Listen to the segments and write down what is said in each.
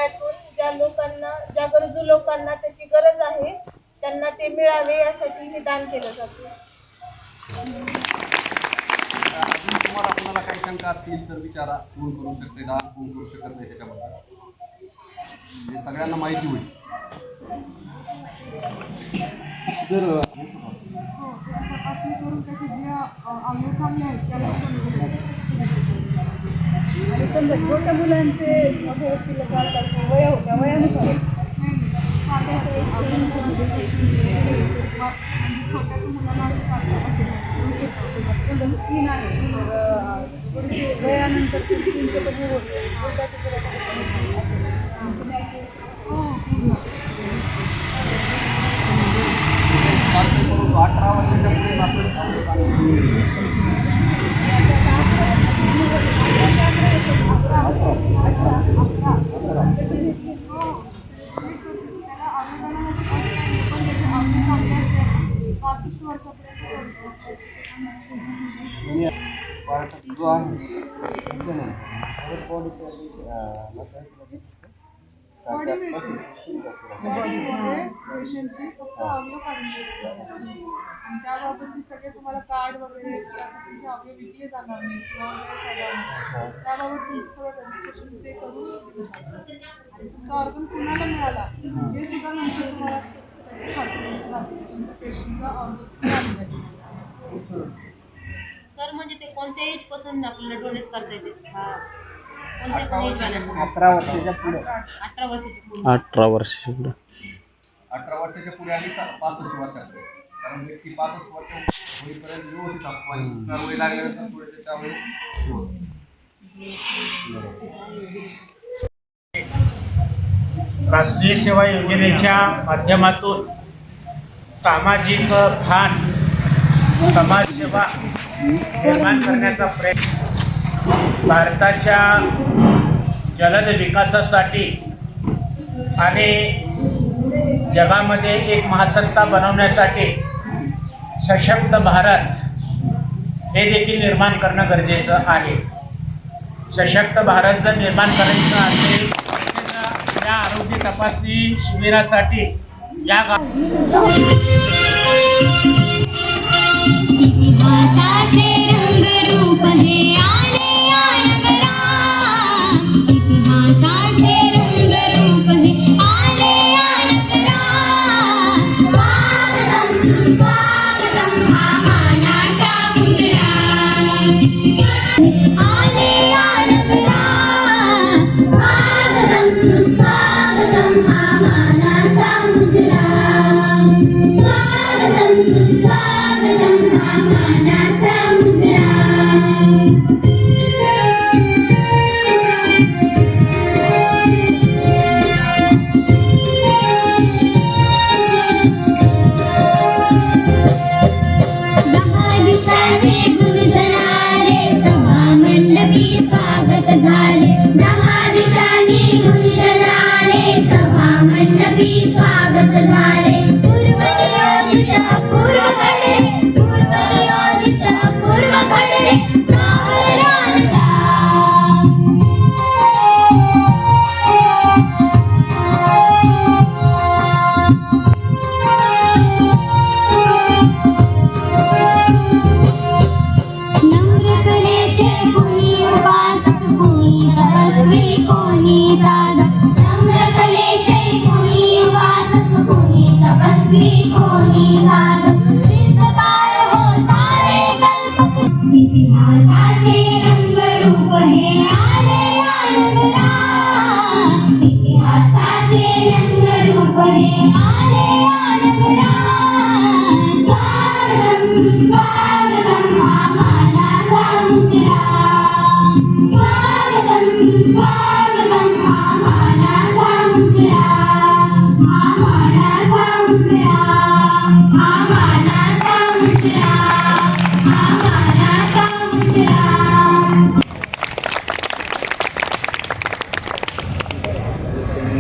वयातून ज्या गरजू लोकांना त्याची गरज आहे त्यांना ते मिळावे यासाठी हे दान केलं जातं. अजून तुम्हाला कोणाला काही शंका असतील तर विचारा. कोण करू शकते दान, कोण करू शकत नाही त्याच्याबद्दल म्हणजे सगळ्यांना माहिती होईल. जर तपासणी करून त्याचे जे अंग चांगले आहेत त्याला आणि समजा छोट्या मुलांचे वय होत्या वयानुसार छोट्याच्या मुलांना स्किन आहे तर वयानंतर स्किनचे पण हो 18 वर्षाच्या पुढे जो आहे पेशंटची फक्त अवयव काढून घ्यायची आणि त्याबाबतचे सगळे तुम्हाला कार्ड वगैरे तुमचे अवयव विकले जाणार नाही किंवा त्याबाबत तुमचं सगळं रजिस्ट्रेशन ते करून दिलं पाहिजे आणि तुमचा ऑर्गन कुणाला मिळाला हे सुद्धा नंतर तुम्हाला त्याची खात्री राहते तुमच्या पेशंटचा ऑर्गन सर म्हणजे ते कोणत्या एज पासून आपल्याला डोनेट करता येते? कोणत्या पण एज वाल्यांना? 18 वर्षाच्या पुढे 18 वर्षाच्या पुढे 18 वर्षाच्या पुढे 18 वर्षाच्या पुढे आणि 65 वर्षाचे कारण व्यक्ती 65 वर्ष होईपर्यंत व्यवस्थित असतो. वय लागल्यानंतर थोडेसे त्यावेळी राष्ट्रीय सेवा योजनेच्या माध्यमातून सामाजिक भान समाजसेवा निर्माण करण्याचा प्रयत्न भारताच्या जलद विकासासाठी आणि जगामध्ये एक महासत्ता बनवण्यासाठी सशक्त भारत हे देखील निर्माण करणं गरजेचं आहे. सशक्त भारत जर निर्माण करायचं असेल तर या आरोग्य तपासणी शिबिरासाठी या इतिहासाचे रंगरूप हे आले या नगरात, इतिहासाचे रंगरूप हे आले या नगरात. स्वागतम सुस्वागतम हा मानाचा गुजरात आले या नगरात. स्वागतम सुस्वागतम हा मानाचा गुजरात. स्वागतम सुस्वागतम हा मानाचा गुजरात. दहा दिशांचे गुंजन आले, सभा मंडपी स्वागत झाले. दहा दिशांनी गुंजन आले, सभा मंडपी स्वागत झाले. पूर्वनियोजित अपूर्व घडले, पूर्वनियोजित अपूर्व घडले, सावरणांचा नम्रकलेचे कोणी उपासक, कोणी तपस्वी, कोणी साधक. नम्रकलेचे कोणी उपासक, कोणी तपस्वी, कोणी साधक. शिल्पकार हो सारे कल्पक, इतिहासाचे रंगरूप हे आले या नगरात. इतिहासाचे रंगरूप हे आले या नगरात. स्वागतम सुस्वागतम हा मानाचा गुजरात. स्वागतम सुस्वागतम हा मानाचा गुजरात. हा मानाचा गुजरात. हा मानाचा गुजरात. हा मानाचा गुजरात.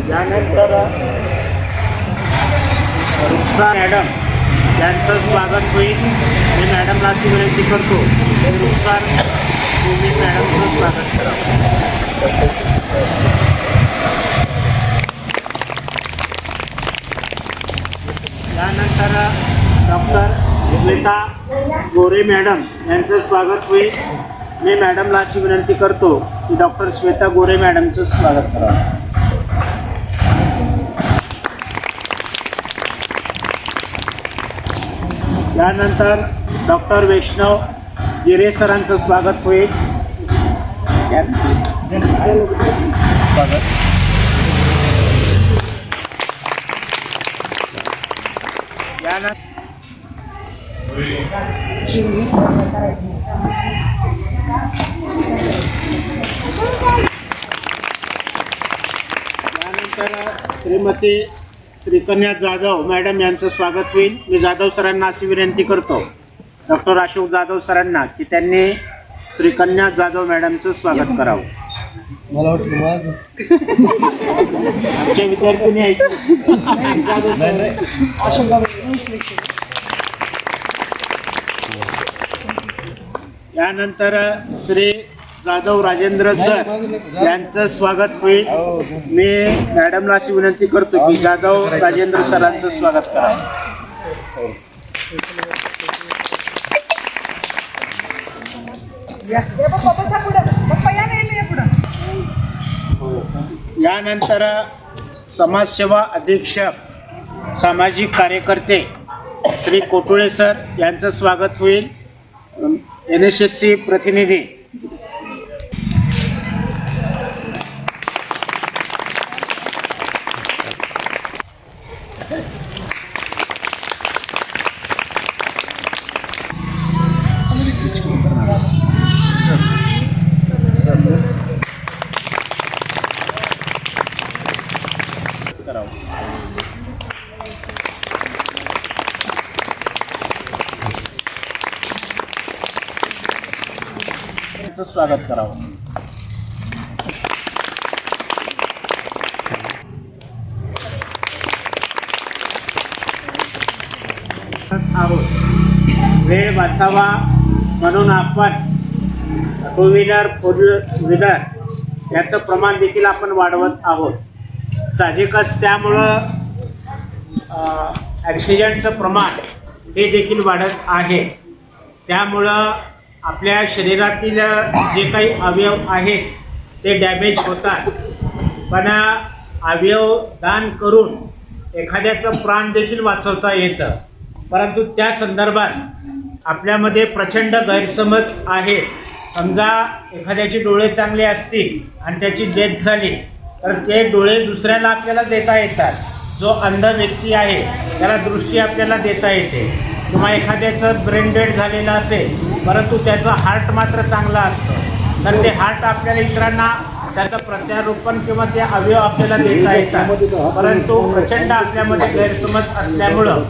त्यानंतर रुक्सा मॅडम यांचं स्वागत होईल. मी मॅडमला अशी विनंती करतो की रुक्सा तुम्ही मॅडमचं स्वागत करा. श्वेता गोरे मॅडम यांचं स्वागत होईल. मी मॅडमला अशी विनंती करतो की डॉक्टर श्वेता गोरे मॅडमचं स्वागत करावं. यानंतर डॉक्टर वैष्णव गिरे सरांचं स्वागत होईल. यानंतर श्रीमती श्रीकन्या जाधव मॅडम यांचं स्वागत होईल. मी जाधव सरांना अशी विनंती करतो डॉक्टर अशोक जाधव सरांना की त्यांनी श्रीकन्या जाधव मॅडमचं स्वागत करावं. मला वाटतं आमच्या विद्यार्थ्यांनी यानंतर श्री जाधव राजेंद्र सर यांचं स्वागत होईल. मी मॅडमला अशी विनंती करतो की जाधव राजेंद्र सरांचं स्वागत करावं. यानंतर समाजसेवा अधीक्षक सामाजिक कार्यकर्ते श्री कोटुळे सर यांचं स्वागत होईल. NSSC प्रतिनिधी स्वागत करावं. वेळ वाचावा म्हणून आपण 2 व्हीलर 4 व्हीलर याचं प्रमाण देखील आपण वाढवत आहोत. साहजिकच त्यामुळं ॲक्सिडेंटचं प्रमाण हे देखील वाढत आहे. त्यामुळं आपल्या शरीरातील जे काही अवयव आहेत ते डॅमेज होतात. पण अवयव दान करून एखाद्याचं प्राण देखील वाचवता येतं. परंतु त्या संदर्भात आपल्यामध्ये प्रचंड गैरसमज आहे. समजा एखाद्याचे डोळे चांगले असतील आणि त्याची डेथ झाली तर ते डोळे दुसऱ्याला आपल्याला देता येतात. जो अंध व्यक्ती आहे त्याला दृष्टी आपल्याला देता येते. किंवा एखाद्याचं ब्रेन डेड झालेलं असेल परंतु त्याचं हार्ट मात्र चांगलं असतं तर ते हार्ट आपल्याला इतरांना त्याचं प्रत्यारोपण किंवा ते अवयव आपल्याला देता येतात. परंतु प्रचंड आपल्यामध्ये गैरसमज असल्यामुळं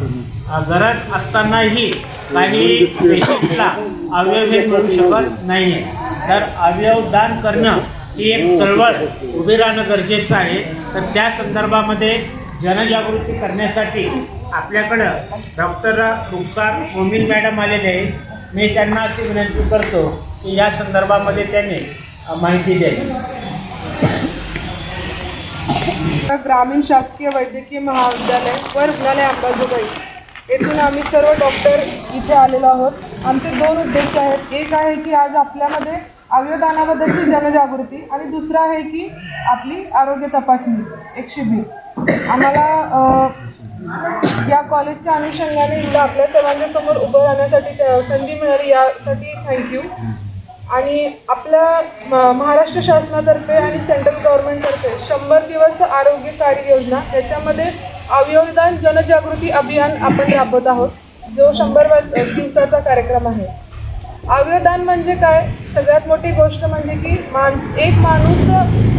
गरज असतानाही काही पेशंटला अवयव हे करू शकत नाही आहे. तर अवयव दान करणं ही एक चळवळ उभी राहणं गरजेचं आहे. तर त्या संदर्भामध्ये जनजागृती करण्यासाठी आपल्याकडं डॉक्टर रुखसार मोमीन मॅडम आलेले आहेत. मी त्यांना अशी विनंती करतो की या संदर्भामध्ये त्यांनी माहिती द्यावी. ग्रामीण शासकीय वैद्यकीय महाविद्यालय व रुग्णालय अंबाजोगाई येथून आम्ही सर्व डॉक्टर इथे आलेलो आहोत. आमचे 2 उद्देश आहेत. एक आहे की आज आपल्यामध्ये अवयवदानाबद्दलची जनजागृती आणि दुसरा आहे की आपली आरोग्य तपासणी एक शिबिर. आम्हाला या कॉलेजच्या अनुषंगाने इथं आपल्या सर्वांच्या समोर उभं राहण्यासाठी संधी मिळाली यासाठी थँक्यू. आणि आपल्या महाराष्ट्र शासनातर्फे आणि सेंट्रल गव्हर्नमेंटतर्फे 100 दिवस आरोग्य कार्य योजना याच्यामध्ये अवयवदान जनजागृती अभियान आपण राबवत आहोत जो 100 दिवसाचा कार्यक्रम आहे. अवयवदान म्हणजे काय? सगळ्यात मोठी गोष्ट म्हणजे की एक माणूस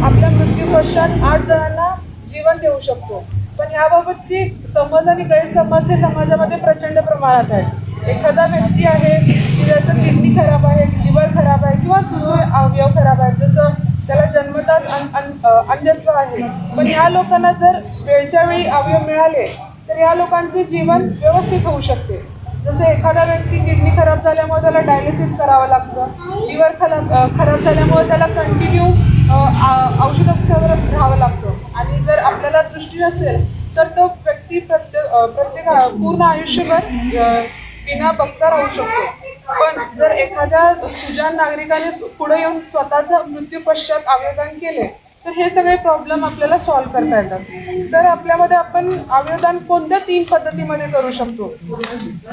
आपल्या मृत्यू पश्चात 8 जणांना जीवन देऊ शकतो. पण याबाबतची समज आणि गैरसमज हे समाजामध्ये प्रचंड प्रमाणात आहे. एखादा व्यक्ती आहे की ज्याचं किडनी खराब आहे, लिव्हर खराब आहे किंवा दुसरे अवयव खराब आहेत, जसं त्याला जन्मताच अंधत्व आहे. पण ह्या लोकांना जर वेळच्या वेळी अवयव मिळाले तर या लोकांचे जीवन व्यवस्थित होऊ शकते. जसं एखादा व्यक्ती किडनी खराब झाल्यामुळे त्याला डायलिसिस करावं लागतं, लिव्हर खराब झाल्यामुळे त्याला कंटिन्यू औषधोपचार राहावं लागतं. आणि जर आपल्याला दृष्टी नसेल तर तो व्यक्ती प्रत्येक पूर्ण आयुष्यभर बिना बघता राहू शकतो. पण जर एखाद्या सुजाण नागरिकाने पुढे येऊन स्वतःचा मृत्यू पश्चात अवयवदान केले तर हे सगळे प्रॉब्लेम आपल्याला सॉल्व्ह करता येतात. तर आपल्यामध्ये आपण अवयवदान कोणत्या 3 पद्धतीमध्ये करू शकतो.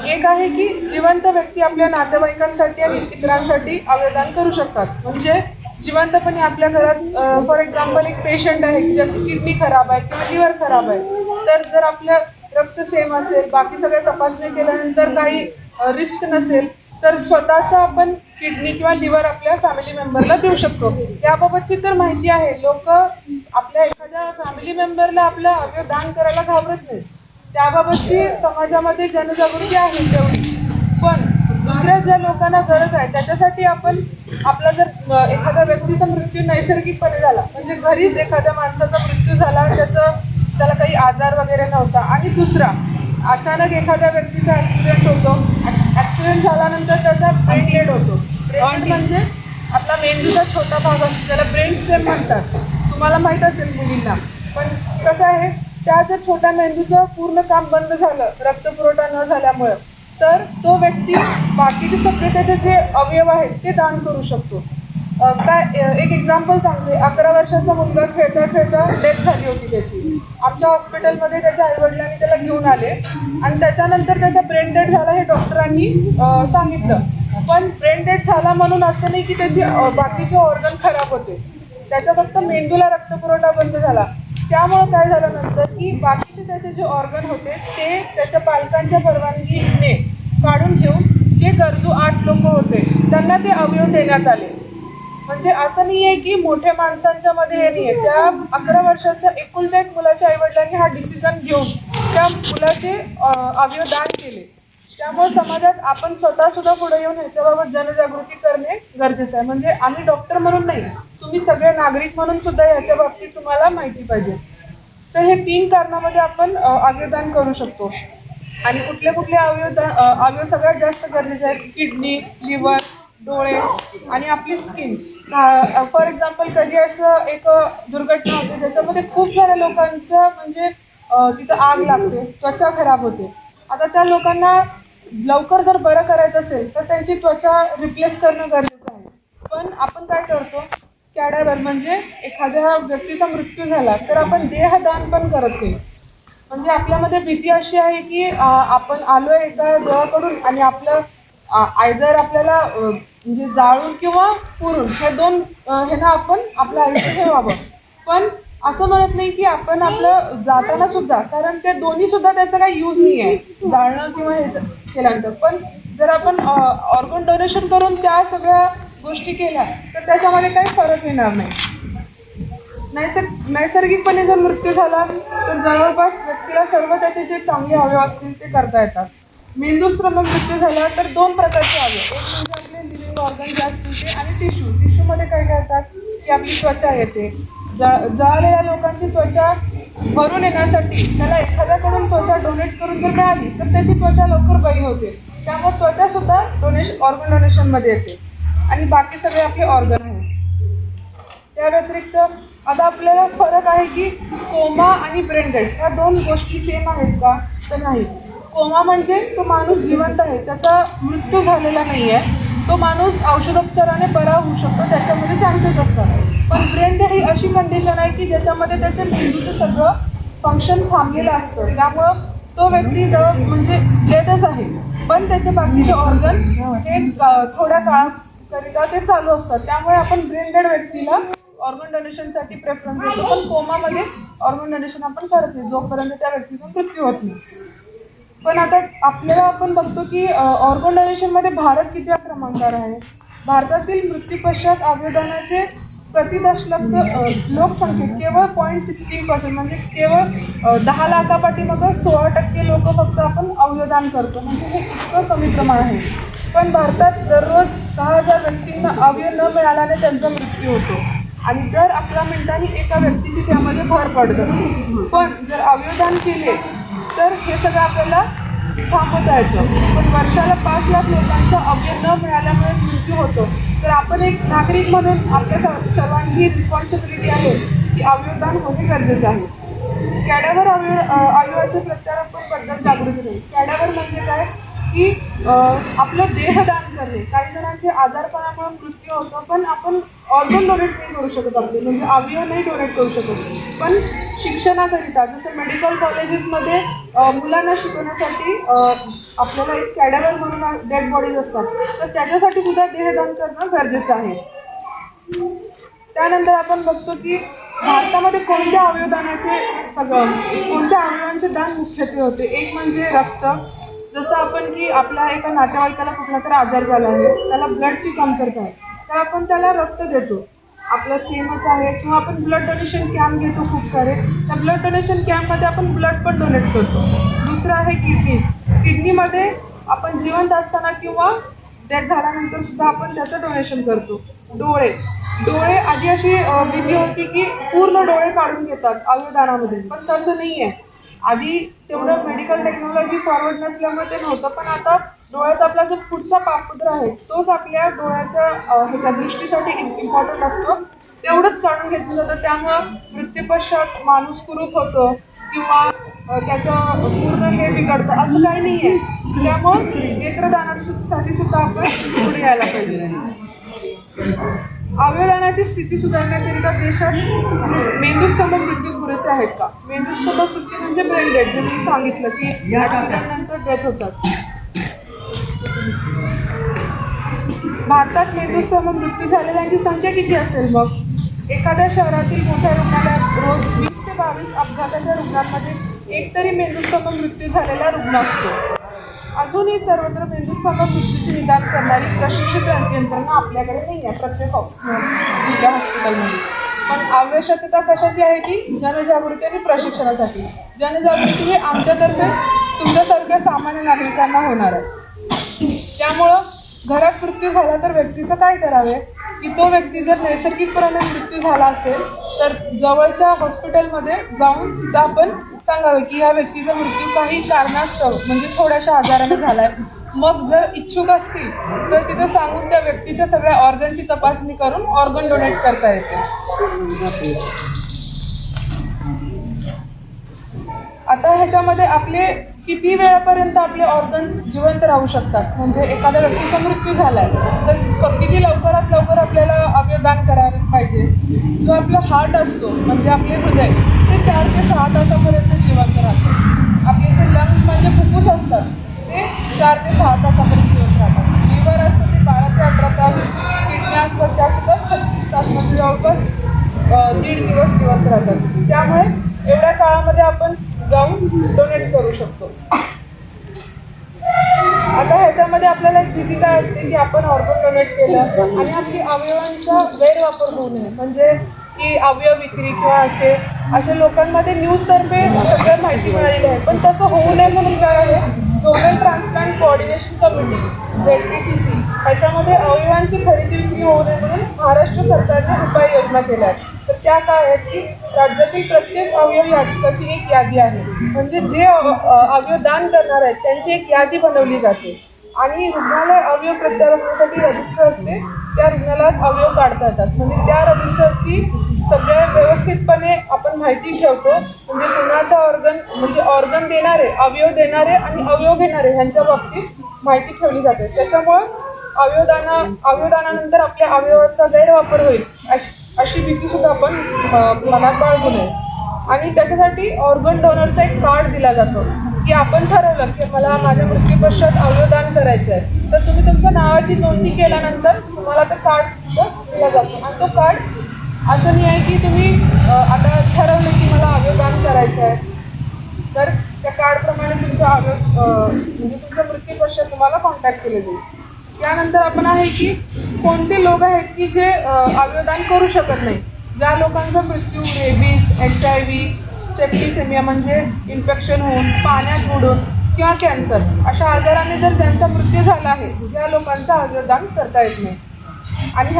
एक आहे की जिवंत व्यक्ती आपल्या नातेवाईकांसाठी आणि इतरांसाठी अवयवदान करू शकतात. म्हणजे जिवंतपणे आपल्या घरात फॉर एक्झाम्पल एक पेशंट आहे की ज्याची किडनी खराब आहे किंवा लिव्हर खराब आहे, तर जर आपलं रक्त सेम असेल, बाकी सगळ्या तपासणी केल्यानंतर काही रिस्क नसेल, तर स्वतःचा आपण किडनी किंवा लिव्हर आपल्या फॅमिली मेंबरला देऊ शकतो. याबाबतची तर माहिती आहे. लोक आपल्या एखाद्या फॅमिली मेंबरला आपलं अवयव दान करायला घाबरत नाहीत. त्याबाबतची समाजामध्ये जनजागृती आहे तेवढी. पण दुसऱ्या ज्या लोकांना गरज आहे त्याच्यासाठी आपण आपला जर एखाद्या व्यक्तीचा मृत्यू नैसर्गिकपणे झाला, म्हणजे घरीच एखाद्या माणसाचा मृत्यू झाला, त्याला काही आजार वगैरे नव्हता, आणि दुसरा अचानक एखाद्या व्यक्तीचा ॲक्सिडेंट होतो, ॲक्सिडेंट झाल्यानंतर त्याचा ब्रेन डेड होतो. ब्रेन म्हणजे आपला मेंदूचा छोटा भाग असतो, त्याला ब्रेन स्टेम म्हणतात. तुम्हाला माहीत असेल मुलींना. पण कसं आहे, त्या जर छोट्या मेंदूचं पूर्ण काम बंद झालं रक्तपुरवठा न झाल्यामुळं, तर तो व्यक्ती बाकीचे सगळे त्याचे जे अवयव आहेत ते दान करू शकतो. एक एक्झाम्पल सांगते. 11 वर्षाचा मुलगा खेळता खेळता डेथ झाली होती त्याची. आमच्या हॉस्पिटलमध्ये त्याच्या आईवडिलांनी त्याला घेऊन आले आणि त्याच्यानंतर त्याचा ब्रेन डेथ झाला हे डॉक्टरांनी सांगितलं. पण ब्रेन डेथ झाला म्हणून असं नाही की त्याची बाकीचे ऑर्गन खराब होते. त्याचा फक्त मेंदूला रक्तपुरवठा बंद झाला. त्यामुळं काय झालं नंतर की बाकीचे त्याचे जे ऑर्गन होते ते त्याच्या पालकांच्या परवानगीने काढून घेऊन जे गरजू 8 लोक होते त्यांना ते अवयव देण्यात आले. म्हणजे असं नाही आहे की मोठ्या माणसांच्या मध्ये हे नाही आहे. त्या 11 वर्षाच्या एकुलत्या एक मुलाच्या आईवडिलांनी हा डिसिजन घेऊन त्या मुलाचे अवयव दान केले. त्यामुळे समाजात आपण स्वतःसुद्धा पुढे येऊन ह्याच्याबाबत जनजागृती करणे गरजेचं आहे. म्हणजे आम्ही डॉक्टर म्हणून नाही, तुम्ही सगळे नागरिक म्हणून सुद्धा याच्या बाबतीत तुम्हाला माहिती पाहिजे. तर हे 3 कारणामध्ये आपण अवयवदान करू शकतो. आणि कुठले अवयव सगळ्यात जास्त गरजेचे आहेत. किडनी, लिव्हर, डोळे आणि आपली स्किन. फॉर एक्झाम्पल कधी असं एक दुर्घटना होते ज्याच्यामध्ये खूप साऱ्या लोकांचं म्हणजे तिथं आग लागते, त्वचा खराब होते. आता त्या लोकांना लवकर जर बरं करायचं असेल तर त्यांची त्वचा रिप्लेस करणं गरजेचं आहे. पण आपण काय करतो, कॅडावर म्हणजे एखाद्या व्यक्तीचा मृत्यू झाला तर आपण देहदान पण करत नाही. म्हणजे आपल्यामध्ये भीती अशी आहे की आपण आलोय एका देवाकडून आणि आपलं आयदर आपल्याला म्हणजे जाळून किंवा पुरून हे 2 ह्यानं आपण आपलं आयुष्य ठेवावं. पण असं म्हणत नाही की आपण आपलं जाताना सुद्धा, कारण ते दोन्ही सुद्धा त्याचा काही यूज नाही आहे जाळणं किंवा हे केल्यानंतर. पण जर आपण ऑर्गन डोनेशन करून त्या सगळ्या गोष्टी केल्या तर त्याच्यामध्ये काही फरक येणार नाही. नैसर्गिकपणे जर मृत्यू झाला तर जवळपास व्यक्तीला सर्व त्याचे जे चांगले अवयव असतील ते करता येतात. मेंदूच प्रमुख मृत्यू झाला तर 2 प्रकारचे अवयव, एक म्हणजे आपले लिव्हिंग ऑर्गन जे असतील ते, आणि टिश्यूमध्ये काय करतात की आपली त्वचा येते. जळलेल्या लोकांची त्वचा भरून येण्यासाठी त्याला एखाद्याकडून त्वचा डोनेट करून जर मिळाली तर त्याची त्वचा लवकर बरी होते. त्यामुळे त्वचासुद्धा ऑर्गन डोनेशनमध्ये येते. आणि बाकी सगळे आपले ऑर्गन आहेत. त्या व्यतिरिक्त आता आपल्याला फरक आहे की कोमा आणि ब्रेन डेथ ह्या 2 गोष्टी सेम आहेत का, तर नाही. कोमा म्हणजे तो माणूस जिवंत आहे, त्याचा मृत्यू झालेला नाही आहे, तो माणूस औषधोपचाराने बरा होऊ शकतो, त्याच्यामध्ये चान्सेस असतात. पण ब्रेन डेथ ही अशी कंडिशन आहे की ज्याच्यामध्ये त्याचं मेंदूचं सगळं फंक्शन थांबलेलं असतं. त्यामुळं तो व्यक्ती जवळ म्हणजे डेथच आहे, पण त्याचे बाकीचे ऑर्गन हे थोड्या काळाकरिता ते चालू असतात. त्यामुळे आपण ब्रेन डेड व्यक्तीला ऑर्गन डोनेशनसाठी प्रेफरन्स देतो. पण कोमामध्ये ऑर्गन डोनेशन आपण करत नाही जोपर्यंत त्या व्यक्तीचा मृत्यू होत नाही. पण आता आपल्याला आपण बघतो की ऑर्गन डोनेशनमध्ये भारत कितव्या क्रमांकावर आहे. भारतातील मृत्यू पश्चात अवयवदानाचे प्रति दशलक्ष लोकसंख्येत केवळ 0.16% म्हणजे केवळ 10 लाखापाठीमागं 16% लोक फक्त आपण अवयवदान करतो. म्हणजे हे इतकं कमी प्रमाण आहे. पण भारतात दररोज 6,000 व्यक्तींना अवयव न मिळाल्याने त्यांचा मृत्यू होतो. आणि दर 11 मिनिटांनी एका व्यक्तीची त्यामध्ये भर पडतं. पण जर अवयवदान केले तर हे सगळं आपल्याला थांबवता येतं. पण वर्षाला 5 लाख लोकांचा अवयव न मिळाल्यामुळे मृत्यू होतो. तर आपण एक नागरिक म्हणून आपल्या सर्वांची रिस्पॉन्सिबिलिटी आहे की अवयवदान होणे गरजेचं आहे. कॅडावर अवयवाचे प्रत्यारोपण बद्दल जागृती नाही. कॅडावर म्हणजे काय, की आपलं देहदान करणे. काही जणांचे आजारपणामुळे मृत्यू होतो, पण आपण ऑर्गन डोनेट नाही करू शकत, आपले म्हणजे अवयव नाही डोनेट करू शकत. पण शिक्षणाकरिता जसं मेडिकल कॉलेजेसमध्ये मुलांना शिकवण्यासाठी आपल्याला एक कॅडॅवर म्हणून डेड बॉडीज असतात, तर त्याच्यासाठी सुद्धा देहदान करणं गरजेचं आहे. त्यानंतर आपण बघतो की भारतामध्ये कोणत्या अवयवदानाचे कोणत्या अवयवांचे दान मुख्यत्वे होते. एक म्हणजे रक्त. जसं आपण की आपल्या एका नातेवाईकाला कुठला तर आजार झाला आहे, त्याला ब्लडची कमतरता आहे, तर आपण त्याला रक्त देतो. आपलं सेमच आहे. किंवा आपण ब्लड डोनेशन कॅम्प घेतो खूप सारे, त्या ब्लड डोनेशन कॅम्पमध्ये आपण ब्लड पण डोनेट करतो. दुसरं आहे किडनीज. किडनीमध्ये आपण जिवंत असताना किंवा डेथ झाल्यानंतर सुद्धा आपण त्याचं डोनेशन करतो. डोळे आधी अशी विधी होती की पूर्ण डोळे काढून घेतात अवयवदानामध्ये, पण तसं नाही आहे. आधी तेवढं मेडिकल टेक्नॉलॉजी फॉरवर्ड नसल्यामुळे ते नव्हतं, पण आता डोळ्याचा आपला जो पुढचा पापुद्रा आहे तोच आपल्या डोळ्याच्या ह्याच्या दृष्टीसाठी इम्पॉर्टंट असतो, तेवढंच काढून घेतलं जातं. त्यामुळं मृत्यूपश्चात माणूस कुरूप होतो किंवा त्याचं पूर्ण हे बिघडतं असं काही नाही आहे. त्यामुळं नेत्रदानासाठी सुद्धा आपण पुढे यायला पाहिजे. अवयवदानाची स्थिती सुधारण्याकरिता देशात मेंदूस्तंभ मृत्यू पुरेसे आहेत का? मेंदूस्तंभ मृत्यू म्हणजे ब्रेन डेथ, जे मी सांगितलं की ॲक्सिडेंटनंतर डेथ होतात. भारतात मेंदूस्तंभ मृत्यू झालेल्यांची संख्या किती असेल मग? एखाद्या शहरातील मोठ्या रुग्णालयात रोज 20 ते 22 अपघाताच्या रुग्णांमध्ये एक तरी मेंदूस्तंभ मृत्यू झालेला रुग्ण असतो. अजूनही सर्वत्र मेंदूस्तंभ मृत्यूचे निदान करणारी प्रशिक्षित यंत्रणा आपल्याकडे नाही आहे प्रत्येक दुसऱ्या हॉस्पिटलमध्ये. पण आवश्यकता कशाची आहे की जनजागृती आणि प्रशिक्षणासाठी. जनजागृती ही आमच्यातर्फे तुमच्यासारख्या सामान्य नागरिकांना होणार आहे. त्यामुळं घरात मृत्यू झाला तर व्यक्तीचं काय करावे की तो व्यक्ती जर नैसर्गिकपणे मृत्यू झाला असेल तर जवळच्या हॉस्पिटलमध्ये जाऊन तिथं आपण सांगावे की ह्या व्यक्तीचा मृत्यू काही कारणास्तव म्हणजे थोड्याशा आजाराने झाला आहे. मग जर इच्छुक असतील तर तिथं सांगून त्या व्यक्तीच्या सगळ्या ऑर्गनची तपासणी करून ऑर्गन डोनेट करता येते. आता ह्याच्यामध्ये आपले किती वेळापर्यंत आपले ऑर्गन्स जिवंत राहू शकतात, म्हणजे एखाद्या व्यक्तीचा मृत्यू झाला आहे तर किती लवकरात लवकर आपल्याला अवयवदान करायला पाहिजे. जो आपला हार्ट असतो म्हणजे आपले हृदय ते 4 ते 6 तासापर्यंत जिवंत राहतं. आपले जे लंग्स म्हणजे फुफ्फुस असतात ते 4 ते 6 तासापर्यंत जिवंत राहतात. लिव्हर असतं ते 12 ते 18 तास. किडनी असतात त्यासुद्धा 36 तास, म्हणजे जवळपास 1.5 दिवस जिवंत राहतात. त्यामुळे एवढ्या काळामध्ये आपण जाऊन डोनेट करू शकतो. आता ह्याच्यामध्ये आपल्याला एक भीती काय असते की आपण ऑर्गन डोनेट केलं आणि आपली अवयवांचा गैरवापर होऊ नये, म्हणजे की अवयव विक्री किंवा अशा लोकांमध्ये न्यूजतर्फे सगळं माहिती मिळालेली आहे. पण तसं होऊ नये म्हणून काय आहे, zonal transplant coordination committee ZTCC ह्याच्यामध्ये अवयवांची खरेदी विक्री होऊ नये म्हणून महाराष्ट्र सरकारने उपाययोजना केल्या आहेत. तर त्या काय आहेत की राज्यातील प्रत्येक अवयव याचकाची एक यादी आहे, म्हणजे जे अवयव दान करणार आहेत त्यांची एक यादी बनवली जाते आणि रुग्णालय अवयव प्रत्यारोपणासाठी रजिस्टर असते, त्या रुग्णालयात अवयव काढता येतात. म्हणजे त्या रजिस्टरची सगळ्या व्यवस्थितपणे आपण माहिती ठेवतो, म्हणजे कुणाचा ऑर्गन म्हणजे ऑर्गन देणारे, अवयव देणारे आणि अवयव घेणारे ह्यांच्या बाबतीत माहिती ठेवली जाते. त्याच्यामुळं अवयवदानानंतर आपल्या अवयवाचा गैरवापर होईल अशी भीतीसुद्धा आपण मनात बाळगू नये. आणि त्याच्यासाठी ऑर्गन डोनरचा एक कार्ड दिला जातो की आपण ठरवलं की मला माझ्या मृत्यूपश्चात अवयवदान करायचं आहे, तर तुम्ही तुमच्या नावाची नोंदणी केल्यानंतर तुम्हाला ते कार्ड दिला जातो. आणि तो कार्ड असं नाही आहे की तुम्ही आता ठरवलं की मला अवयवदान करायचं आहे तर त्या कार्डप्रमाणे तुमच्या म्हणजे तुमच्या मृत्यूपश्चात तुम्हाला कॉन्टॅक्ट केले जाईल. त्यानंतर आपण आहे की कोणते लोक आहेत की जे अवयवदान करू शकत नाही. ज्या लोकांचा मृत्यू रेबीज, HIV, सेप्टिसेमिया म्हणजे इन्फेक्शन होऊन, पाण्यात बुडून किंवा कॅन्सर अशा आजाराने जर त्यांचा मृत्यू झाला आहे त्या लोकांचं अवयवदान करता येत नाही. आणि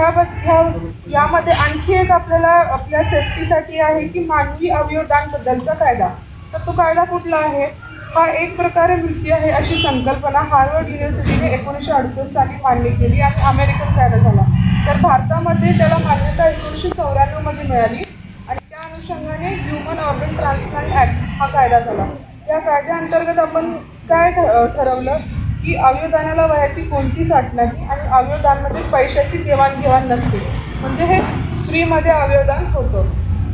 ह्यामध्ये आणखी एक आपल्याला आपल्या सेफ्टीसाठी आहे की मानवी अवयवदानबद्दलचा कायदा. तर तो कायदा कुठला आहे? हा एक प्रकारे मृत्यू आहे अशी संकल्पना हार्वर्ड युनिव्हर्सिटीने 1968 साली मान्य केली आणि अमेरिकन कायदा झाला. तर भारतामध्ये त्याला मान्यता 1994 मध्ये मिळाली आणि त्या अनुषंगाने ह्युमन ऑर्गन ट्रान्सप्लांट ॲक्ट हा कायदा झाला. या कायद्याअंतर्गत आपण काय ठरवलं की अवयवदानाला वयाची कोणतीच अट नाही आणि अवयवदानमध्ये पैशाची देवाणघेवाण नसते. म्हणजे हे फ्रीमध्ये अवयवदान होतं.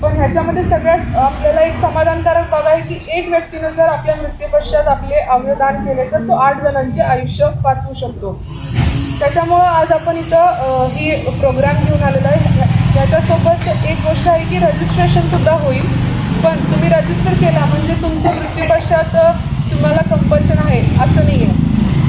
पण ह्याच्यामध्ये सगळ्यात आपल्याला एक समाधानकारक बाब आहे की एक व्यक्तीनं जर आपल्या मृत्यूपश्चात आपले अवयवदान केले तर तो 8 जणांचे आयुष्य वाचवू शकतो. त्याच्यामुळं आज आपण इथं ही प्रोग्राम घेऊन आलेला आहे. ह्याच्यासोबत एक गोष्ट आहे की रजिस्ट्रेशनसुद्धा होईल. पण तुम्ही रजिस्टर केला म्हणजे तुमच्या मृत्यूपश्चात तुम्हाला कंपल्शन आहे असं नाही आहे.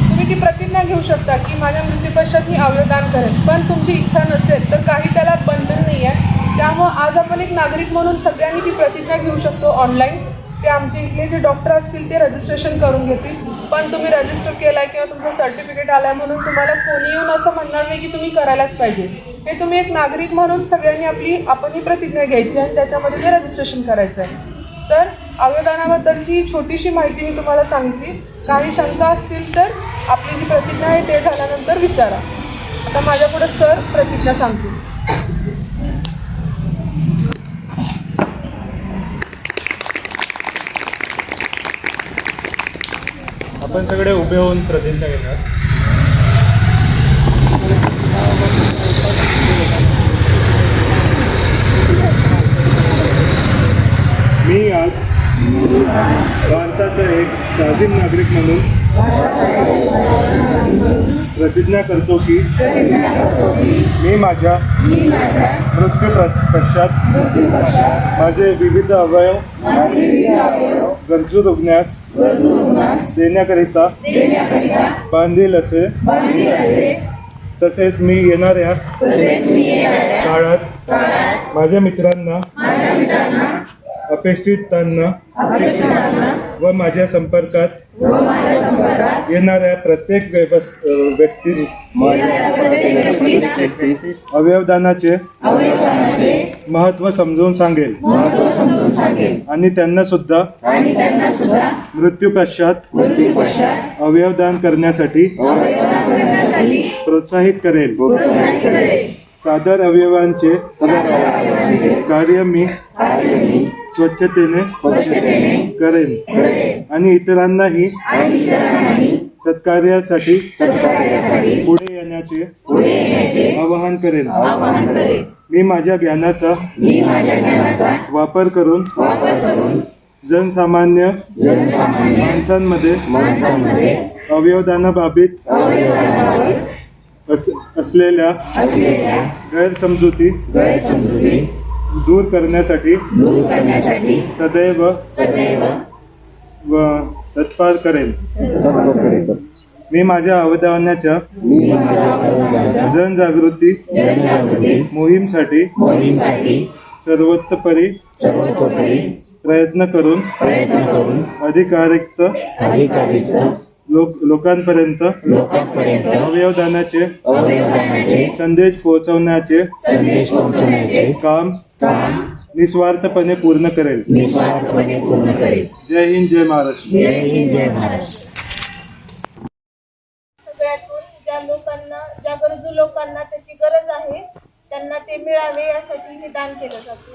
तुम्ही ती प्रतिज्ञा घेऊ शकता की माझ्या मृत्यूपश्चात मी अवयवदान करेन. पण तुमची इच्छा नसेल तर काही त्याला बंधन नाही आहे. त्यामुळं आज आपण एक नागरिक म्हणून सगळ्यांनी ती प्रतिज्ञा घेऊ शकतो ऑनलाईन. ते आमचे इथले जे डॉक्टर असतील ते रजिस्ट्रेशन करून घेतील. पण तुम्ही रजिस्टर केला किंवा तुमचं सर्टिफिकेट आलं म्हणून तुम्हाला कोणी येऊन असं म्हणणार नाही की तुम्ही करायलाच पाहिजे. हे तुम्ही एक नागरिक म्हणून सगळ्यांनी आपण ही प्रतिज्ञा घ्यायची आणि त्याच्यामध्ये ते रजिस्ट्रेशन करायचं आहे. तर अवयवदानाबद्दलची छोटीशी माहिती मी तुम्हाला सांगितली. काही शंका असतील तर आपली जी प्रतिज्ञा आहे ते झाल्यानंतर विचारा. आता माझ्यापुढे सर प्रतिज्ञा सांगतील. आपण सगळे उभे होऊन प्रतिज्ञा घेणार. मी आज भारताचा एक स्वाधीन नागरिक म्हणून प्रतिज्ञा करतो की मी माझ्या मृत्यू पश्चात माझे विविध अवयव गरजू रुग्णास देण्याकरिता बांधील असे तसेच मी येणाऱ्या काळात माझ्या मित्रांना अपेक्षितांना व माझ्या संपर्कात येणाऱ्या प्रत्येक व्यक्तीस अवयवदानाचे महत्त्व समजून सांगेल आणि त्यांना सुद्धा मृत्यू पश्चात अवयवदान करण्यासाठी प्रोत्साहित करेल. सादर अवयवांचे कार्य मी स्वच्छतेने करेन आणि इतरांनाही सत्कार्यासाठी पुढे येण्याचे आवाहन करेन. मी माझ्या ज्ञानाचा वापर करून जनसामान्य माणसांमध्ये अवयवदानाबाबत असलेल्या गैरसमजुती दूर करण्यासाठी सदैव व तत्पर करेन. मी माझ्या अवयवदानाच्या जनजागृती मोहीमसाठी सर्वतोपरी प्रयत्न करून अधिकाधिक लोकांपर्यंत अवयवदानाचे संदेश पोहोचवण्याचे काम निस्वार्थपणे पूर्ण करेल. जय हिंद, जय महाराष्ट्र. सगळ्यातून ज्या गरजू लोकांना त्याची गरज आहे त्यांना ते मिळावे यासाठी हे दान केलं जातं.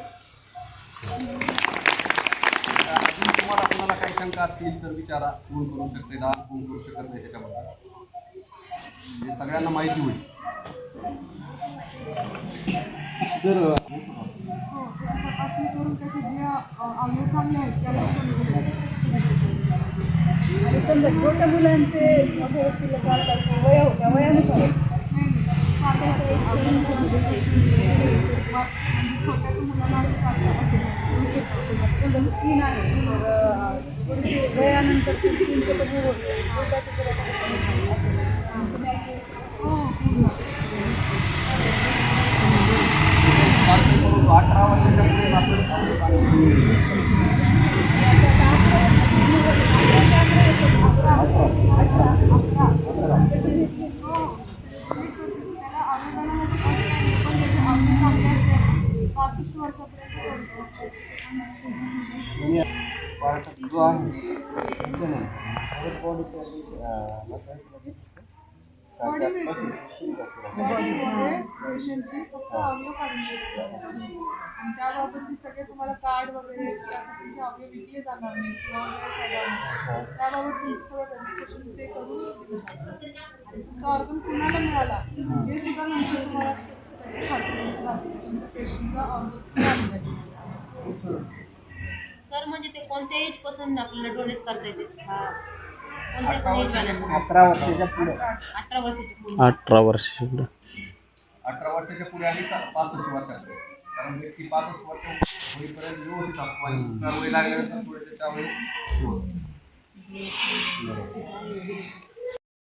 अजून तुम्हाला कोणाला काही शंका असतील तर विचारा. कोण करू शकते दान, कोण करू शकत नाही त्याच्याबद्दल म्हणजे सगळ्यांना माहिती होईल. जर तपासणी करून त्याचे जे अवयव चांगले आहेत त्याला आणि समजा छोट्या मुलांचे वय होत्या वयानुसार छोट्याच्या मुलांना स्किन आहे तर वयानंतर परंतु 18 वर्षाच्या पुढे जो आहे बॉडी बॉडीमध्ये पेशंटची फक्त अवयव काढून घेतले आणि त्याबाबतचे सगळे तुम्हाला कार्ड वगैरे किंवा तुमचे अवयव विकले जाणार नाही किंवा वगैरे फायदा होणार त्याबाबत तुमचं सगळं रजिस्ट्रेशन ते करून दिलं जातं आणि तुमचा ऑर्गन कुणाला मिळाला हे सुद्धा नंतर तुम्हाला त्याची खात्री राहते तुमच्या पेशंटचा ऑर्गन मिळालं जाईल. सर म्हणजे ते कोणत्या एज पासून आपल्याला डोनेट करता येते कोणत्या पण एज वाल्यांना 18 वर्षाच्या पुढे 18 वर्षाच्या पुढे 18 वर्षाच्या पुढे 18 वर्षाच्या पुढे आणि 65 वर्षात, कारण व्यक्ती 65 वर्ष होईपर्यंत व्यवस्थित असतो आणि वय लागल्यानंतर थोडेसे त्यावेळी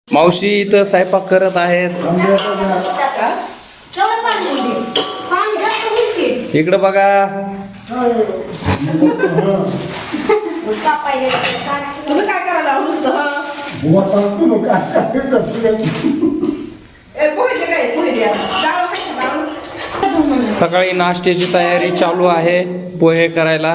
मावशी इथं स्वयंपाक करत आहेत. इकडं बघा. तुम्ही काय करायला नुसतं सकाळी नाश्त्याची तयारी चालू आहे पोहे करायला.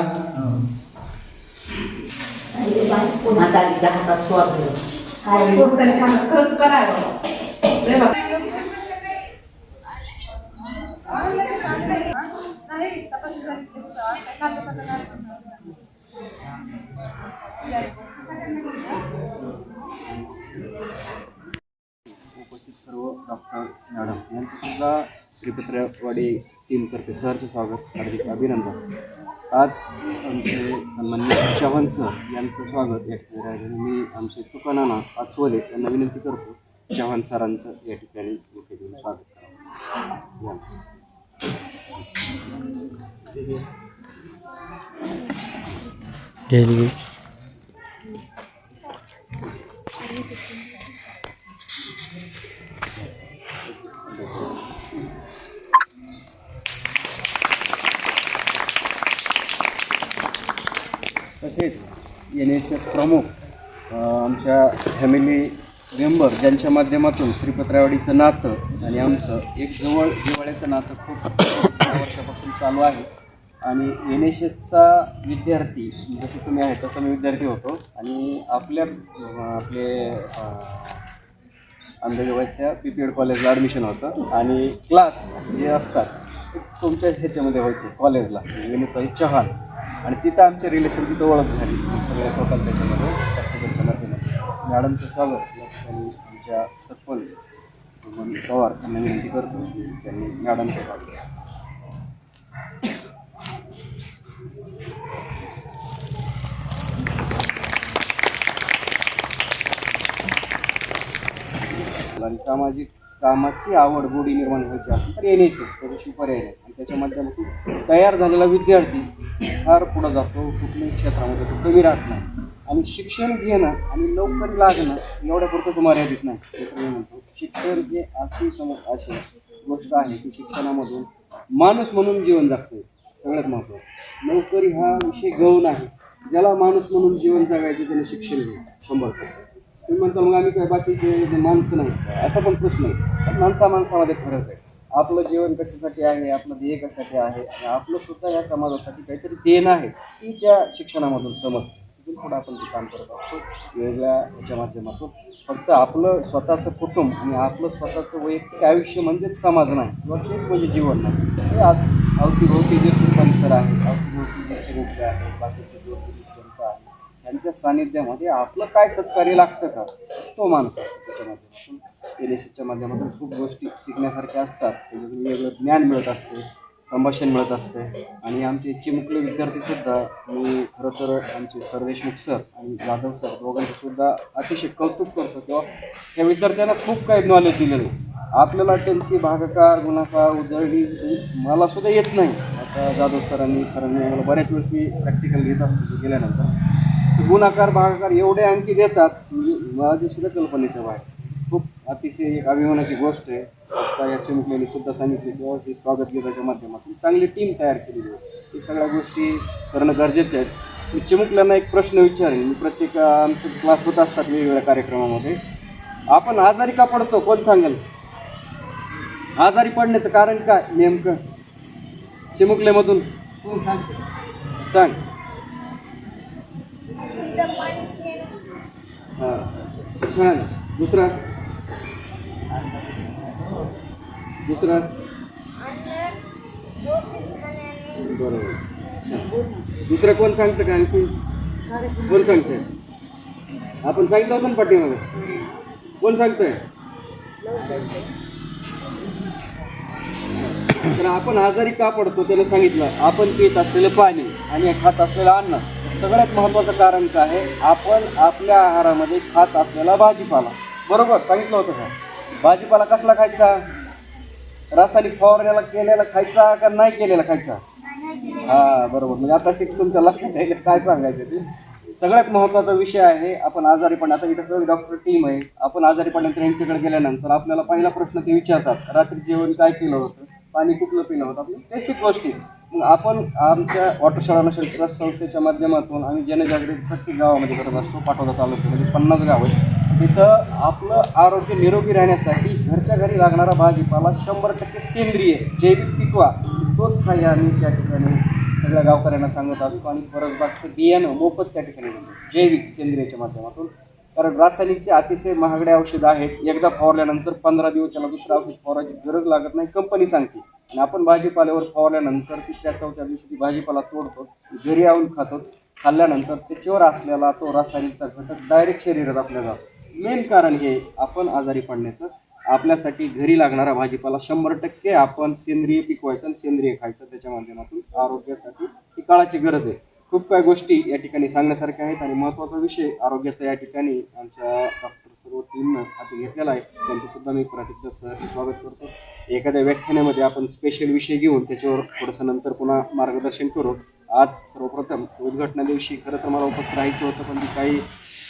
उपस्थित सर्व डॉक्टर मॅडम यांचं सुद्धा श्रीपत्रवाडी टीमतर्फे सहर्ष स्वागत, हार्दिक अभिनंदन. आज आमचे सन्माननीय चव्हाण सर यांचं स्वागत या ठिकाणी राहिलं. मी आमचे तुकानाना अस्वले यांना विनंती करतो चव्हाण सरांचं या ठिकाणी मोठे देऊन स्वागत करावं. तसेच NSS प्रमुख आमच्या फॅमिली मेंबर ज्यांच्या माध्यमातून श्रीपत्रवाडीचं नातं आणि आमचं एक जिव्हाळ्याचं नातं खूप वर्षापासून चालू आहे. आणि NSSचा विद्यार्थी जसं तुम्ही आहे तसं मी विद्यार्थी होतो आणि आपले अंधेगावच्या PPED कॉलेजला ॲडमिशन होतं आणि क्लास जे असतात तुमच्या ह्याच्यामध्ये व्हायचे कॉलेजला विनीताई चव्हाण आणि तिथं आमचे रिलेशन तिथं ओळख झाली सगळ्या टोटल त्याच्यामध्ये प्रत्येकाच्या माध्यमातून. मॅडमचं स्वागत या ठिकाणी आमच्या सरपंच पवार यांना विनंती करतो त्यांनी मॅडमचं स्वागत. आणि सामाजिक कामाची आवड गोडी निर्माण व्हायची असेल तर NSS त्याच्याशी पर्याय नाही आणि त्याच्या माध्यमातून तयार झालेला विद्यार्थी फार पुढं जातो, कुठल्याही क्षेत्रामध्ये तो कमी राहत नाही. आणि शिक्षण घेणं आणि नोकरी लागणं एवढ्यापुरतंच मर्यादित नाही. तर मी म्हणतो शिक्षण हे अशी अशी गोष्ट आहे की शिक्षणामधून माणूस म्हणून जीवन जगतो सगळ्यात महत्त्वाचं. नोकरी हा विषय गौण आहे. ज्याला माणूस म्हणून जीवन जगायचं त्याने शिक्षण घ्यायचं 100%. तुम्ही म्हणता मग आम्ही काय बाकीचे माणसं नाही असा पण प्रश्न आहे. पण माणसामध्ये फरक आहे. आपलं जीवन कशासाठी आहे, आपलं ध्येय कशासाठी आहे आणि आपलं सुद्धा या समाजासाठी काहीतरी देणं आहे ती त्या शिक्षणामधून समजते. तिथून पुढं आपण ते काम करत असतो वेगळ्या ह्याच्या माध्यमातून. फक्त आपलं स्वतःचं कुटुंब आणि आपलं स्वतःचं वैयक्तिक आयुष्य म्हणजेच समाज नाही किंवा तेच म्हणजे जीवन नाही. हे आज अवतीभोवती जे परिसर आहे, अवतीभोवती जे शिरूपले आहे, बाकीचे जे जनता आहे त्यांच्या सानिध्यामध्ये आपलं काय सत्कार्य लागतं का तो माणूस आहे. त्याच्या माध्यमातून NSSच्या माध्यमातून खूप गोष्टी शिकण्यासारख्या असतात. त्याच्यातून वेगळं ज्ञान मिळत असते, संभाषण मिळत असते. आणि आमचे चिमुकले विद्यार्थीसुद्धा मी खरं तर आमचे सरदेशमुख सर आणि जाधव सर दोघांचं सुद्धा अतिशय कौतुक करतो किंवा त्या विद्यार्थ्यांना खूप काही नॉलेज दिलेलं आहे. आपल्याला त्यांची भागाकार गुणाकार उजळणी मलासुद्धा येत नाही. आता जाधव सरांनी मला बऱ्याच वेळेस मी प्रॅक्टिकल घेत असतो गेल्यानंतर गुणाकार भागाकार एवढे अंकी देतात म्हणजे माझ्यासुद्धा कल्पनेच्या बाहेर. खूप अतिशय एक अभिमानाची गोष्ट आहे. आता या चिमुकल्याने सुद्धा सांगितले किंवा ते स्वागत गीताच्या माध्यमातून चांगली टीम तयार केलेली आहे. ही सगळ्या गोष्टी करणं गरजेचं आहे. मी चिमुकल्यांना एक प्रश्न विचारेन. मी प्रत्येक आमचे क्लास होत असतात वेगवेगळ्या कार्यक्रमामध्ये. आपण आजारी का पडतो कोण सांगेल? आजारी पडण्याचं कारण काय नेमकं चिमुकल्यामधून कोण सांग. हां दुसरा दुसरं बरोबर. दुसरं कोण सांगतं का आणखी कोण सांगतंय? आपण सांगितलं होतं ना पाठीमागे. कोण सांगतंय? तर आपण आजारी का पडतो त्याला सांगितलं. आपण पित असलेलं पाणी आणि खात असलेलं अन्न. सगळ्यात महत्त्वाचं कारण काय आहे? आपण आपल्या आहारामध्ये खात असलेला भाजीपाला. बरोबर सांगितलं होतं का? भाजीपाला कसला खायचा? रासायनिक फवारण्याला केलेला खायचा का नाही केलेला खायचा? हा बरोबर. म्हणजे आता शिक तुमच्या लक्षात आहे काय सांगायचं ते. सगळ्यात महत्त्वाचा विषय आहे. आपण आजारी पण आता इथं सगळी डॉक्टर टीम आहे. आपण आजारी पडल्यानंतर यांच्याकडे गेल्यानंतर आपल्याला पहिला प्रश्न ते विचारतात, रात्री जेवण काय केलं होतं, पाणी कुठलं पिलं होतं, आपली बेसिक गोष्टी. मग आपण आमच्या वॉटर शाळा नॅशनल ट्रस्ट संस्थेच्या माध्यमातून आम्ही जनजागृती प्रत्येक गावामध्ये करत असतो. पाटोदा तालुक्यामध्ये 50 गाव आहेत. तिथं आपलं आरोग्य निरोगी राहण्यासाठी घरच्या घरी लागणारा भाजीपाला 100% सेंद्रिय जैविक पिकवा, तोच काही आम्ही त्या ठिकाणी सगळ्या गावकऱ्यांना सांगत असतो. आणि परसबागचं बियाणं मोफत त्या ठिकाणी जैविक सेंद्रियच्या माध्यमातून. कारण रासायनिकचे अतिशय महागडे औषधं आहेत. एकदा फवारल्यानंतर 15 दिवस त्याला दुसरं औषध फवारायची गरज लागत नाही, कंपनी सांगते. आणि आपण भाजीपाल्यावर फवारल्यानंतर 3-4 दिवशी ती भाजीपाला तोडतो, घरी आणून खातो. खाल्ल्यानंतर त्याच्यावर असलेला तो रासायनिकचा घटक डायरेक्ट शरीरात आपल्या जातो. मेन कारण हे आपण आजारी पडण्याचं. आपल्यासाठी घरी लागणारा भाजीपाला 100% आपण सेंद्रिय पिकवायचं आणि सेंद्रिय खायचं. त्याच्या माध्यमातून आरोग्यासाठी ही काळाची गरज आहे. खूप काही गोष्टी या ठिकाणी सांगण्यासारख्या आहेत. आणि महत्त्वाचा विषय आरोग्याचा या ठिकाणी आमच्या डॉक्टर सर्व टीमनं हाती घेतलेला आहे. त्यांचंसुद्धा मी प्रत्येक स्वागत करतो. एखाद्या व्याख्यानामध्ये आपण स्पेशल विषय घेऊन त्याच्यावर थोडंसं नंतर पुन्हा मार्गदर्शन करू. आज सर्वप्रथम उद्घाटना दिवशी खरं तर मला उपस्थित राहायचं होतं, पण ती काही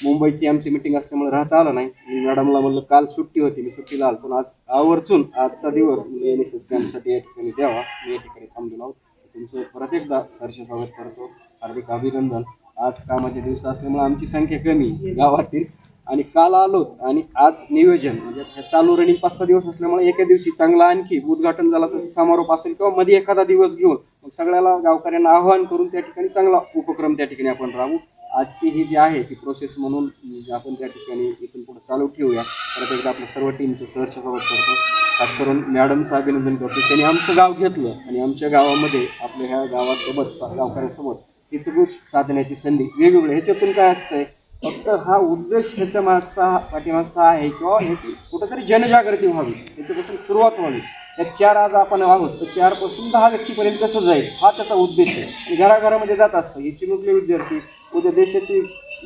मुंबईची आमची मिटिंग असल्यामुळे राहता आलं नाही. मी मॅडमला म्हणलं काल सुट्टी होती, मी सुट्टीला आलो, पण आज आवर्जून आजचा दिवस NSS कॅम्पसाठी या ठिकाणी द्यावा. मी या ठिकाणी थांबलेलो आहोत. तुमचं परत एकदा सहर्ष स्वागत करतो. हार्दिक अभिनंदन. आज कामाचे दिवस असल्यामुळे आमची संख्या कमी गावातील, आणि काल आलो आणि आज नियोजन म्हणजे ह्या चालू रनिंग 5-6 दिवस असल्यामुळे एका दिवशी चांगला आणखी उद्घाटन झाला तसं समारोप असेल किंवा मध्ये एखादा दिवस घेऊन मग सगळ्याला गावकऱ्यांना आवाहन करून त्या ठिकाणी चांगला उपक्रम त्या ठिकाणी आपण राहू. आजची ही जी आहे ती प्रोसेस म्हणून आपण त्या ठिकाणी इथून पुढे चालू ठेवूया. परत एकदा आपल्या सर्व टीमचं सहर्ष स्वागत करतो. खास करून मॅडमचं अभिनंदन करतो. त्यांनी आमचं गाव घेतलं आणि आमच्या गावामध्ये आपल्या ह्या गावासोबत गावकऱ्यांसोबत हितगुज साधण्याची संधी वेगवेगळ्या. ह्याच्यातून काय असतंय, फक्त हा उद्देश ह्याच्या पाठीमागचा आहे किंवा ह्याची कुठंतरी जनजागृती व्हावी, त्याच्यापासून सुरुवात व्हावी. त्या 4 आज आपण आहोत तर 4 पासून 10 व्यक्तीपर्यंत कसं जाईल हा त्याचा उद्देश आहे. आणि घराघरामध्ये जात असतं. हे चिमुकले विद्यार्थी उद्या देशाची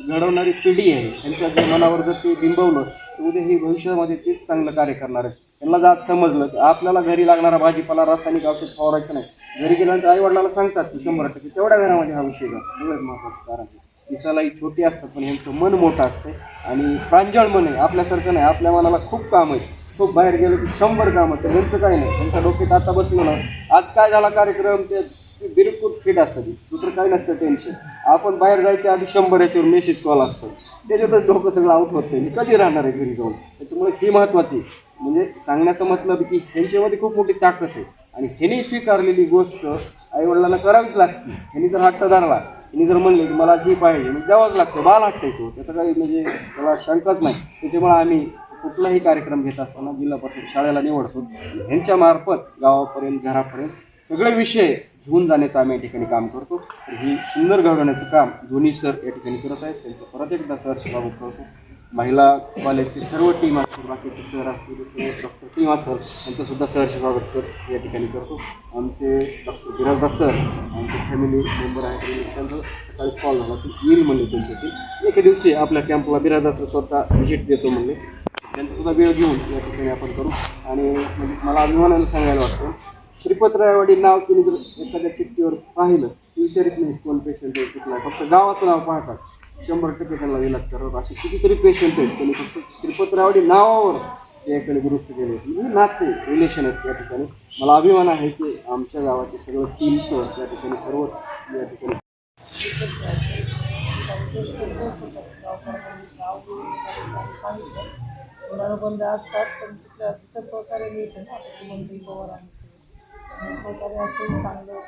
घडवणारी पिढी आहे. त्यांच्या जर मनावर जर ते बिंबवलं तर उद्या ही भविष्यामध्ये तेच चांगलं कार्य करणार आहे. त्यांना जर आज समजलं की आपल्याला घरी लागणारा भाजीपाला रासायनिक औषध फवारायचं नाही, घरी गेल्यानंतर आई वडिलांना सांगतात की 100% तेवढ्या घरामध्ये हा विषय का सगळ्यात महत्त्वाचं कारण आहे. दिसायला ही छोटी असतात पण ह्यांचं मन मोठं असतं आणि प्रांजळ मन आहे. आपल्यासारखं नाही. आपल्या मनाला खूप काम आहे. खूप बाहेर गेलं की 100 कामं. तर ह्यांचं काही नाही. त्यांच्या डोक्यात आता बसलं ना, आज काय झाला कार्यक्रम, ते बिलकुल फिट असतं. दुसरं काही नसतं टेन्शन. आपण बाहेर जायच्या आधी 100 याच्यावर मेसेज कॉल असतो. त्याच्यातच डोकं सगळं आउट होत नाही. कधी राहणार आहे घरी जाऊन. त्याच्यामुळे ही महत्त्वाची म्हणजे सांगण्याचं मतलब की ह्यांच्यामध्ये खूप मोठी ताकद आहे. आणि ह्यांनी स्वीकारलेली गोष्ट आईवडिलांना करावीच लागते. ह्यांनी जर हट्ट धरला, ह्यांनी जर म्हणले की मला जी पाहिजे मग द्यावाच लागतं. बाल हट्ट येतो, त्याचं काही म्हणजे त्याला शंकाच नाही. त्याच्यामुळे आम्ही कुठलाही कार्यक्रम घेत असताना जिल्हा परिषद शाळेला निवडतो. ह्यांच्यामार्फत गावापर्यंत घरापर्यंत सगळे विषय घेऊन जाण्याचं आम्ही या ठिकाणी काम करतो. तर ही सुंदर घडवण्याचं काम दोन्ही सर या ठिकाणी करत आहेत. त्यांचं परत एकदा सहर्ष स्वागत करतो. महिला कॉलेजची सर्व टीम असतील, बाकीचे सर असतील, डॉक्टर टीम असेल, त्यांचंसुद्धा सहर्ष स्वागत या ठिकाणी करतो. आमचे डॉक्टर बिराजदार सर आमचे फॅमिली मेंबर आहेत. त्यांचं सकाळी कॉल झाला की येईल म्हणले त्यांच्यातील एका दिवशी आपल्या कॅम्पला. बिराजदार सर स्वतः व्हिजिट देतो म्हणले. त्यांचासुद्धा वेळ घेऊन या ठिकाणी आपण करू. आणि म्हणजे मला अभिमानानं सांगायला वाटतं, श्रीपतरायवाडी नाव तुम्ही जर एखाद्या चिठ्ठीवर पाहिलं तर विचारित नाही कोण पेशंट आहे कुठला आहे. फक्त गावाचं नाव पाहतात. 100% त्यांना इलाज करतात. असे कितीतरी पेशंट आहेत त्यांनी फक्त श्रीपतरायवाडी नावावर याकडे दुरुस्त केले. म्हणजे नाते रिलेशन आहेत या ठिकाणी. मला अभिमान आहे की आमच्या गावाचे सगळं टीमचं या ठिकाणी सर्व या ठिकाणी बंद असतात, पण तिथं सहकार्य मिळतं ना. मंत्री पवार सहकार्य असेल चांगलं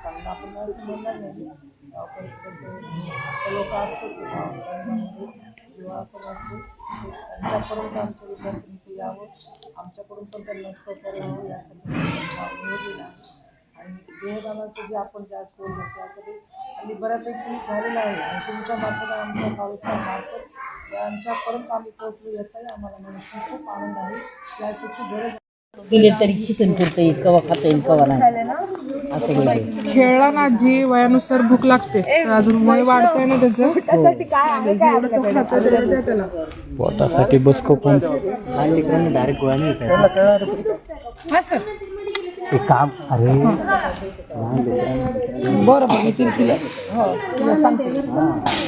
चांगलं आपण असं म्हणणार नाही. लोक असतात किंवा समाजसेवक त्यांच्यापर्यंत आमच्या विद्यार्थ्यांनी यावं, आमच्याकडून पण त्यांना सहकार्य व्हावं यासाठी नियोजन आहे. आणि देहदानाचं जे आपण ज्या बोललो त्यामध्ये आणि बऱ्यापैकी झालेलं आहे आणि तुमच्या मार्फत आमच्या कॉलेजच्या मार्फत यांच्यापर्यंत आम्ही पोहोचलो याचाही आम्हाला म्हणून खूप आनंद आहे. याची गरज दिले तरी खिचन करता येईल, कवा खाता येईल कवा नाही असं म्हणजे. खेळला ना जी वयानुसार भूक लागते तर अजून वय वाढतंय ना त्याचं, त्यासाठी काय आहे जेवढं तो खातं तेवढं द्या त्याला. पोटासाठी बसको पण लहान लेकरांना डायरेक्ट गोळ्या नाही खायच्या. हा सर ते काम अरे लहान लेकरांना बरं बरं मी तिला सांगते.